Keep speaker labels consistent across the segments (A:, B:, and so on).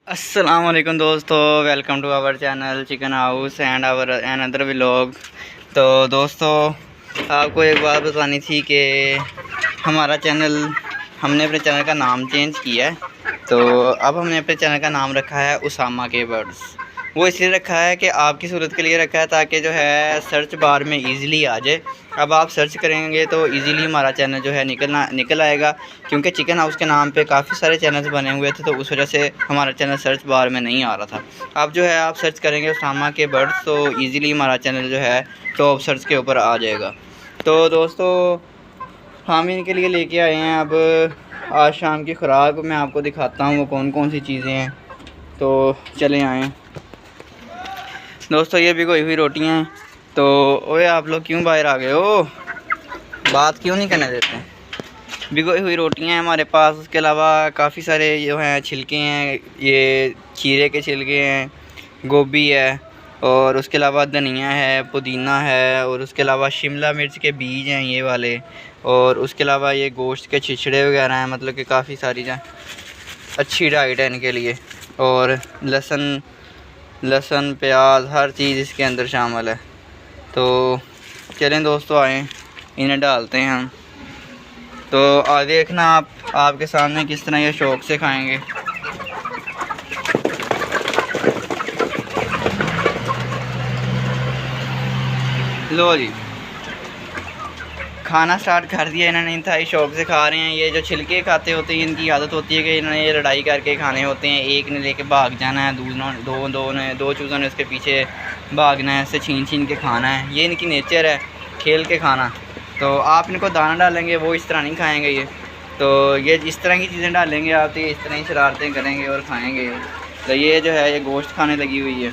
A: अस्सलाम वालेकुम दोस्तों, welcome to our channel chicken house and our another vlog. तो दोस्तों, आपको एक बात बतानी थी कि हमारा चैनल, हमने अपने चैनल का नाम चेंज किया है। तो अब हमने अपने चैनल का नाम रखा है उसामा के बर्ड्स। वो इसलिए रखा है कि आपकी सूरत के लिए रखा है ताकि जो है सर्च बार में इजीली आ जाए। अब आप सर्च करेंगे तो इजीली हमारा चैनल जो है निकल आएगा, क्योंकि चिकन हाउस के नाम पे काफ़ी सारे चैनल्स बने हुए थे, तो उस वजह से हमारा चैनल सर्च बार में नहीं आ रहा था। अब जो है आप सर्च करेंगे उसामा के बर्ड्स तो ईज़िली हमारा चैनल जो है टॉप सर्च के ऊपर आ जाएगा। तो दोस्तों, हम इनके लिए लेके आए हैं अब आज शाम की खुराक। मैं आपको दिखाता हूँ वो कौन कौन सी चीज़ें हैं, तो चले आएँ। दोस्तों, ये भिगोई हुई रोटियाँ हैं। तो ओए, आप लोग क्यों बाहर आ गए हो? बात क्यों नहीं करने देते? भिगोई हुई रोटियाँ हैं हमारे पास। उसके अलावा काफ़ी सारे जो हैं छिलके हैं, ये खीरे के छिलके हैं, गोभी है, और उसके अलावा धनिया है, पुदीना है, और उसके अलावा शिमला मिर्च के बीज हैं ये वाले, और उसके अलावा ये गोश्त के छिछड़े वगैरह हैं। मतलब कि काफ़ी सारी अच्छी डाइट है इनके लिए। और लहसुन प्याज हर चीज़ इसके अंदर शामिल है। तो चलें दोस्तों, आएँ इन्हें डालते हैं हम। तो आज देखना आप, आपके सामने किस तरह ये शौक़ से खाएंगे। लो जी, खाना स्टार्ट कर दिया इन्होंने। इंतहाई शौक़ से खा रहे हैं। ये जो छिलके खाते होते हैं, इनकी आदत होती है कि इन्होंने ये लड़ाई करके खाने होते हैं। एक ने लेके भाग जाना है, दो चूज़ों ने उसके पीछे भागना है, इससे छीन छीन के खाना है। ये इनकी नेचर है, खेल के खाना। तो आप इनको दाना डालेंगे, वो इस तरह नहीं खाएंगे। ये तो ये इस तरह की चीज़ें डालेंगे आप, तो ये इस तरह ही शरारतें करेंगे और खाएंगे। तो ये जो है ये गोश्त खाने लगी हुई है।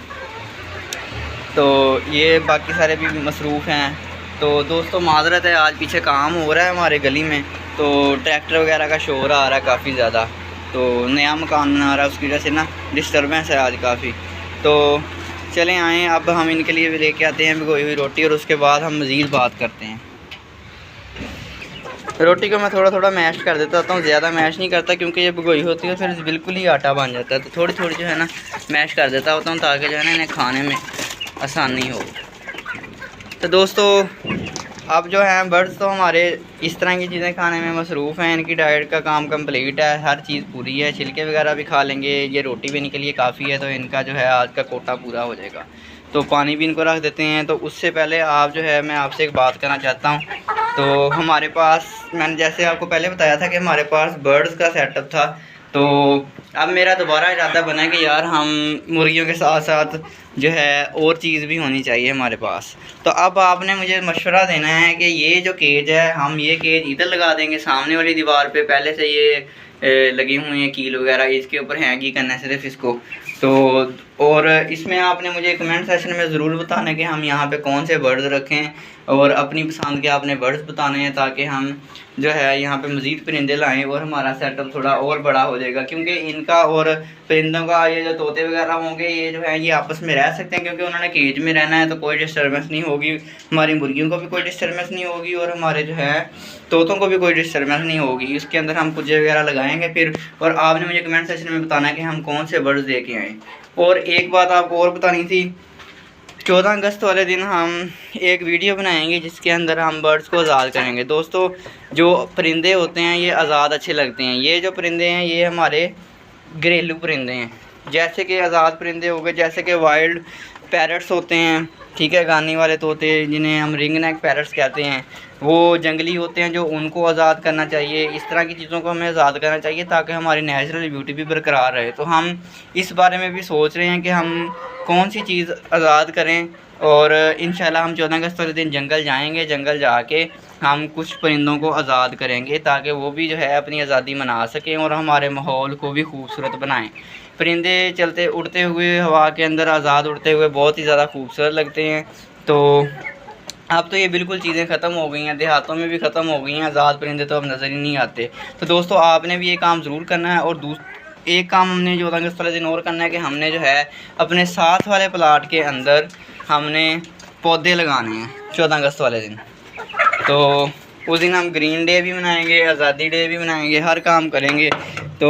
A: तो ये बाकी सारे भी मसरूफ़ हैं। तो दोस्तों, माज़रत है, आज पीछे काम हो रहा है हमारे गली में, तो ट्रैक्टर वगैरह का शोर आ रहा है काफ़ी ज़्यादा। तो नया मकान बना रहा है, उसकी वजह से ना डिस्टर्बेंस है आज काफ़ी। तो चलें आएँ, अब हम इनके लिए लेके आते हैं भिगोई हुई रोटी, और उसके बाद हम मज़ीद बात करते हैं। रोटी को मैं थोड़ा थोड़ा मैश कर देता हूँ, ज़्यादा मैश नहीं करता, क्योंकि ये भिगोई होती है फिर बिल्कुल ही आटा बन जाता है। तो थोड़ी थोड़ी जो है ना मैश कर देता होता हूँ, ताकि जो है ना इन्हें खाने में आसानी हो। तो दोस्तों, अब जो है बर्ड्स तो हमारे इस तरह की चीज़ें खाने में मसरूफ़ हैं। इनकी डाइट का काम कंप्लीट है, हर चीज़ पूरी है। छिलके वगैरह भी खा लेंगे, ये रोटी भी इनके लिए काफ़ी है। तो इनका जो है आज का कोटा पूरा हो जाएगा। तो पानी भी इनको रख देते हैं। तो उससे पहले आप जो है, मैं आपसे एक बात करना चाहता हूँ। तो हमारे पास, मैंने जैसे आपको पहले बताया था कि हमारे पास बर्ड्स का सेटअप था। तो अब मेरा दोबारा इरादा बना है कि यार हम मुर्गियों के साथ साथ जो है और चीज़ भी होनी चाहिए हमारे पास। तो अब आपने मुझे मशवरा देना है कि ये जो केज है, हम ये केज इधर लगा देंगे सामने वाली दीवार पे। पहले से ये लगी हुई हैं कील वगैरह, इसके ऊपर हैंग ही करना है सिर्फ इसको। तो और इसमें आपने मुझे कमेंट सेशन में ज़रूर बताना है कि हम यहाँ पे कौन से बर्ड्स रखें, और अपनी पसंद के आपने बर्ड्स बताने हैं, ताकि हम जो है यहाँ पे मज़ीद परिंदे लाएं और हमारा सेटअप थोड़ा और बड़ा हो जाएगा। क्योंकि इनका और परिंदों का, ये जो तोते वगैरह होंगे, ये जो है ये आपस में रह सकते हैं, क्योंकि उन्होंने केज में रहना है। तो कोई डिस्टर्बेंस नहीं होगी, हमारी मुर्गियों को भी कोई डिस्टर्बेंस नहीं होगी, और हमारे जो है तोतों को भी कोई डिस्टर्बेंस नहीं होगी। इसके अंदर हम कुजे वगैरह लगाएंगे फिर। और आपने मुझे कमेंट सेक्शन में बताना है कि हम कौन से बर्ड्स दे के आएँ। और एक बात आपको और बतानी थी, 14 अगस्त वाले दिन हम एक वीडियो बनाएंगे जिसके अंदर हम बर्ड्स को आज़ाद करेंगे। दोस्तों, जो परिंदे होते हैं ये आज़ाद अच्छे लगते हैं। ये जो परिंदे हैं ये हमारे घरेलू परिंदे हैं। जैसे कि आज़ाद परिंदे हो गए, जैसे कि वाइल्ड पैरट्स होते हैं, ठीक है, गानी वाले तोते जिन्हें हम रिंग नेक पैरट्स कहते हैं, वो जंगली होते हैं, जो उनको आज़ाद करना चाहिए। इस तरह की चीज़ों को हमें आज़ाद करना चाहिए ताकि हमारी नेचुरल ब्यूटी भी बरकरार रहे। तो हम इस बारे में भी सोच रहे हैं कि हम कौन सी चीज़ आज़ाद करें। और इंशाल्लाह हम 14 अगस्त वाले दिन जंगल जाएंगे। जंगल जाके हम कुछ परिंदों को आज़ाद करेंगे, ताकि वो भी जो है अपनी आज़ादी मना सकें और हमारे माहौल को भी खूबसूरत बनाएं। परिंदे चलते उड़ते हुए हवा के अंदर आज़ाद उड़ते हुए बहुत ही ज़्यादा खूबसूरत लगते हैं। तो अब तो ये बिल्कुल चीज़ें ख़त्म हो गई हैं, देहातों में भी ख़त्म हो गई हैं, आज़ाद परिंदे तो अब नज़र ही नहीं आते। तो दोस्तों, आपने भी ये काम ज़रूर करना है। और एक काम हमने 14 अगस्त वाले दिन और करना है कि हमने जो है अपने साथ वाले प्लाट के अंदर हमने पौधे लगाने हैं 14 अगस्त वाले दिन। तो उस दिन हम ग्रीन डे भी मनाएंगे, आज़ादी डे भी मनाएंगे, हर काम करेंगे। तो